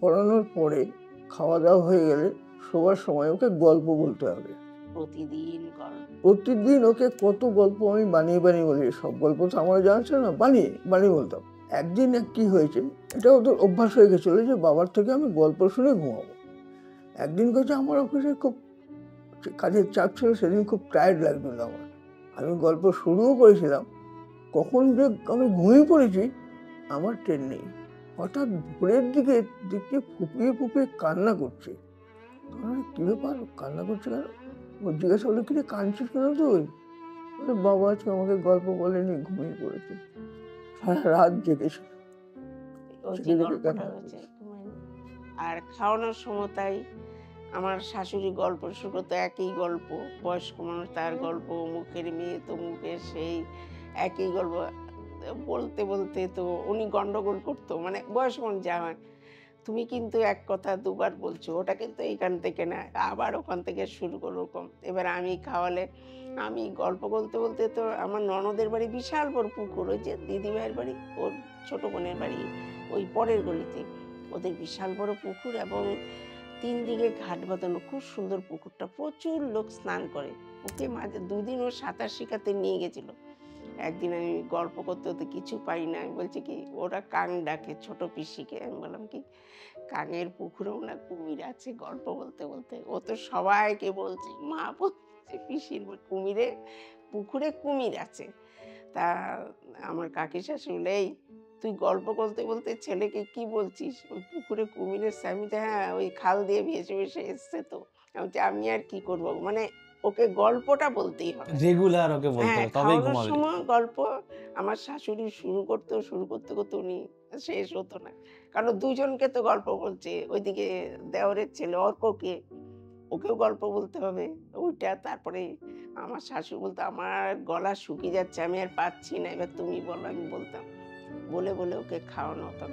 পড়ানোর পরে খাওয়া দাওয়া হয়ে গেলে শোবার সময় ওকে গল্প বলতে হবে। প্রতিদিন ওকে কত গল্প আমি বানিয়ে বলি। সব গল্প তো আমার জানা ছিল না, বানিয়ে বলতাম। একদিন কি হয়েছে, এটা ওদের অভ্যাস হয়ে গেছিল যে বাবার থেকে আমি গল্প শুনে ঘুমাবো। একদিন হচ্ছে আমার অফিসে খুব কাজের চাপ ছিল, সেদিন খুব টায়ার্ড লাগছিল আমার। আমি গল্প শুরুও করেছিলাম, কখন যে আমি ঘুমিয়ে পড়েছি আমার ট্রেন নেই। হঠাৎ ভোরের দিকে দেখছি ফুপিয়ে কান্না করছে। কি ব্যাপার, কান্না করছে কেন? ও জিজ্ঞাসা করলো, কিরে কাঁদছিস কেন তুই? বলে, বাবা আজকে আমাকে গল্প বলেনি, ঘুমিয়ে পড়েছে, সারা রাত জেগেছে। আর খাওয়ানোর সময় তাই আমার শাশুড়ি গল্প শুরু করতো, একই গল্প, বয়স্ক মানুষ তার গল্প, মুখের মেয়ে তো মুখের সেই একই গল্প বলতে বলতে তো উনি গন্ডগোল করতো, মানে বয়স্ক মানুষ যা হয়, তুমি কিন্তু এক কথা দুবার বলছো, ওটা কিন্তু এইখান থেকে না, আবার ওখান থেকে শুরু করো ওরকম। এবার আমি খাওয়ালে আমি গল্প বলতে বলতে তো আমার ননদের বাড়ি বিশাল বড় পুকুর, ওই যে দিদিভাইয়ের বাড়ি, ওর ছোট বোনের বাড়ি ওই পরের গলিতে, ওদের বিশাল বড় পুকুর এবং ৩ দিকে ঘাট বাঁধানো, খুব সুন্দর পুকুরটা, প্রচুর লোক স্নান করে। ওকে মাঝে ২ দিন ও সাঁতার শিখাতে নিয়ে গেছিল। একদিন আমি গল্প করতে হতে কিছু পাই না, আমি বলছি কি ওরা কাং ডাকে ছোট পিসিকে, আমি বললাম কি কাঙের পুকুরেও না কুমির আছে, গল্প বলতে বলতে ও তো সবাইকে বলছে, মা বলছে পিসির পুকুরে কুমির আছে। তা আমার কাকি শাশুড়ি, এই তুই গল্প বলতে বলতে ছেলেকে কি বলছিস, ওই পুকুরে কুমিরের স্বামীটা, হ্যাঁ ওই খাল দিয়ে ভেসে ভেসে এসছে তো। আমি আর কি করবো, মানে ওকে গল্পটা বলতেই হবে, রেগুলার ওকে বলতে হ্যাঁ হবে, তবেই খাওয়ানোর ঘুমাবে। সময় গল্প। আমার শাশুড়ি শুরু করতে করতে উনি শেষ হতো না, কারণ দুজনকে তো গল্প বলছে, ওইদিকে দেওরের ছেলে অর্ককে, ওকেও গল্প বলতে হবে ওইটা। তারপরে আমার শাশুড়ি বলতো, আমার গলা শুকিয়ে যাচ্ছে, আমি আর পাচ্ছি না, এবার তুমি বলো। আমি বলতাম, বলে বলে ওকে খাওয়ানো হতো।